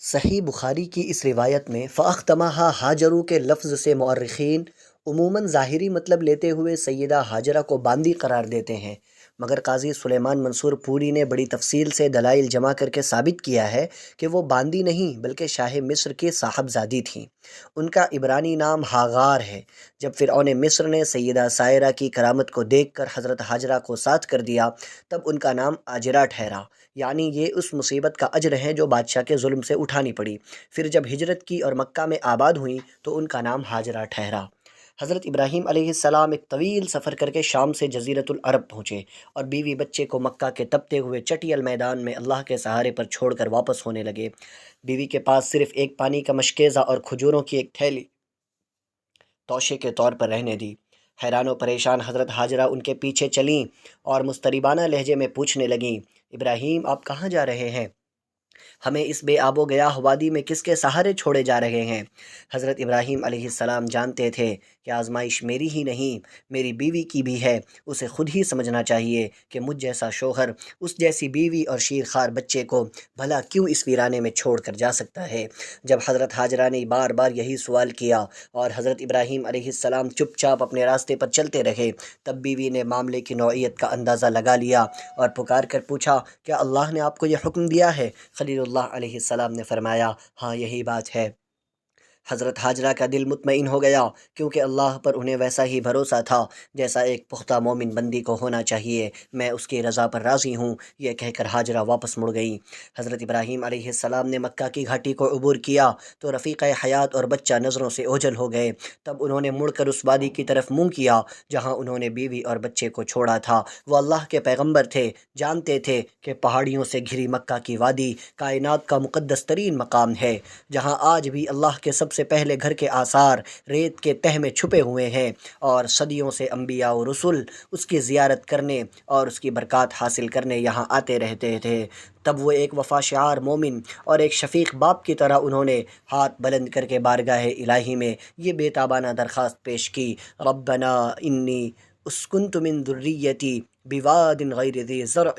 صحیح بخاری کی اس روایت میں فَأَخْتَمَهَا ہاجرو کے لفظ سے مورخین عموماً ظاہری مطلب لیتے ہوئے سیدہ ہاجرہ کو باندی قرار دیتے ہیں، مگر قاضی سلیمان منصور پوری نے بڑی تفصیل سے دلائل جمع کر کے ثابت کیا ہے کہ وہ باندی نہیں بلکہ شاہ مصر کی صاحبزادی تھیں۔ ان کا عبرانی نام ہاغار ہے۔ جب فرعون مصر نے سیدہ سائرہ کی کرامت کو دیکھ کر حضرت ہاجرہ کو ساتھ کر دیا تب ان کا نام آجرہ ٹھہرا، یعنی یہ اس مصیبت کا اجر ہے جو بادشاہ کے ظلم سے اٹھانی پڑی۔ پھر جب ہجرت کی اور مکہ میں آباد ہوئیں تو ان کا نام ہاجرہ ٹھہرا۔ حضرت ابراہیم علیہ السلام ایک طویل سفر کر کے شام سے جزیرۃ العرب پہنچے اور بیوی بچے کو مکہ کے تپتے ہوئے چٹیل میدان میں اللہ کے سہارے پر چھوڑ کر واپس ہونے لگے۔ بیوی کے پاس صرف ایک پانی کا مشکیزہ اور کھجوروں کی ایک تھیلی توشے کے طور پر رہنے دی۔ حیران و پریشان حضرت ہاجرہ ان کے پیچھے چلیں اور مضطربانہ لہجے میں پوچھنے لگیں، ابراہیم آپ کہاں جا رہے ہیں؟ ہمیں اس بے آب و گیاہ وادی میں کس کے سہارے چھوڑے جا رہے ہیں؟ حضرت ابراہیم علیہ السلام جانتے تھے کہ آزمائش میری ہی نہیں میری بیوی کی بھی ہے۔ اسے خود ہی سمجھنا چاہیے کہ مجھ جیسا شوہر اس جیسی بیوی اور شیرخوار بچے کو بھلا کیوں اس ویرانے میں چھوڑ کر جا سکتا ہے؟ جب حضرت ہاجرہ نے بار بار یہی سوال کیا اور حضرت ابراہیم علیہ السلام چپ چاپ اپنے راستے پر چلتے رہے، تب بیوی نے معاملے کی نوعیت کا اندازہ لگا لیا اور پکار کر پوچھا، کیا اللہ نے آپ کو یہ حکم دیا ہے؟ خلیل اللہ علیہ السلام نے فرمایا، ہاں یہی بات ہے۔ حضرت ہاجرہ کا دل مطمئن ہو گیا کیونکہ اللہ پر انہیں ویسا ہی بھروسہ تھا جیسا ایک پختہ مومن بندی کو ہونا چاہیے۔ میں اس کی رضا پر راضی ہوں، یہ کہہ کر ہاجرہ واپس مڑ گئیں۔ حضرت ابراہیم علیہ السلام نے مکہ کی گھاٹی کو عبور کیا تو رفیق حیات اور بچہ نظروں سے اوجھل ہو گئے۔ تب انہوں نے مڑ کر اس وادی کی طرف منہ کیا جہاں انہوں نے بیوی اور بچے کو چھوڑا تھا۔ وہ اللہ کے پیغمبر تھے، جانتے تھے کہ پہاڑیوں سے گھری مکہ کی وادی کائنات کا مقدس ترین مقام ہے، جہاں آج بھی اللہ کے سب سے پہلے گھر کے آثار ریت کے تہ میں چھپے ہوئے ہیں، اور صدیوں سے انبیاء و رسول اس کی زیارت کرنے اور اس کی برکات حاصل کرنے یہاں آتے رہتے تھے۔ تب وہ ایک وفا شعار مومن اور ایک شفیق باپ کی طرح انہوں نے ہاتھ بلند کر کے بارگاہ الہی میں یہ بے تابانہ درخواست پیش کی، ربنا انی اسکنت من ذریتی بواد غیر ذی زرع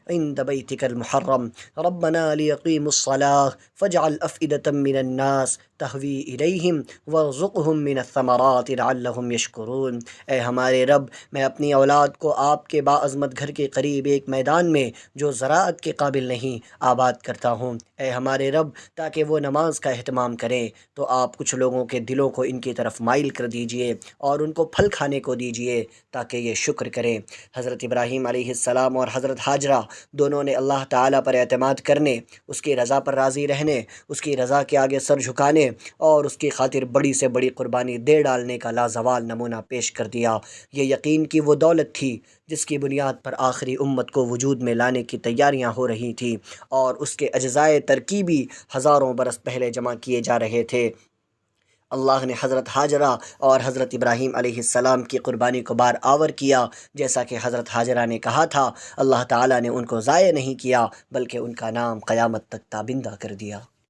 عند بیتک المحرم ربنا لیقیموا الصلاة فاجعل افئدة من الناس تہوی الیہم وارزقہم من الثمرات لعلہم یشکرون۔ اے ہمارے رب، میں اپنی اولاد کو آپ کے باعظمت گھر کے قریب ایک میدان میں جو زراعت کے قابل نہیں آباد کرتا ہوں۔ اے ہمارے رب، تاکہ وہ نماز کا اہتمام کریں تو آپ کچھ لوگوں کے دلوں کو ان کی طرف مائل کر دیجئے اور ان کو پھل کھانے کو دیجئے تاکہ یہ شکر کریں۔ حضرت ابراہیم علیہ السلام اور حضرت ہاجرہ دونوں نے اللہ تعالیٰ پر اعتماد کرنے، اس کی رضا پر راضی رہنے، اس کی رضا کے آگے سر جھکانے اور اس کی خاطر بڑی سے بڑی قربانی دے ڈالنے کا لازوال نمونہ پیش کر دیا۔ یہ یقین کی وہ دولت تھی جس کی بنیاد پر آخری امت کو وجود میں لانے کی تیاریاں ہو رہی تھیں اور اس کے اجزائے ترکیبی ہزاروں برس پہلے جمع کیے جا رہے تھے۔ اللہ نے حضرت ہاجرہ اور حضرت ابراہیم علیہ السلام کی قربانی کو بار آور کیا، جیسا کہ حضرت ہاجرہ نے کہا تھا۔ اللہ تعالیٰ نے ان کو ضائع نہیں کیا بلکہ ان کا نام قیامت تک تابندہ کر دیا۔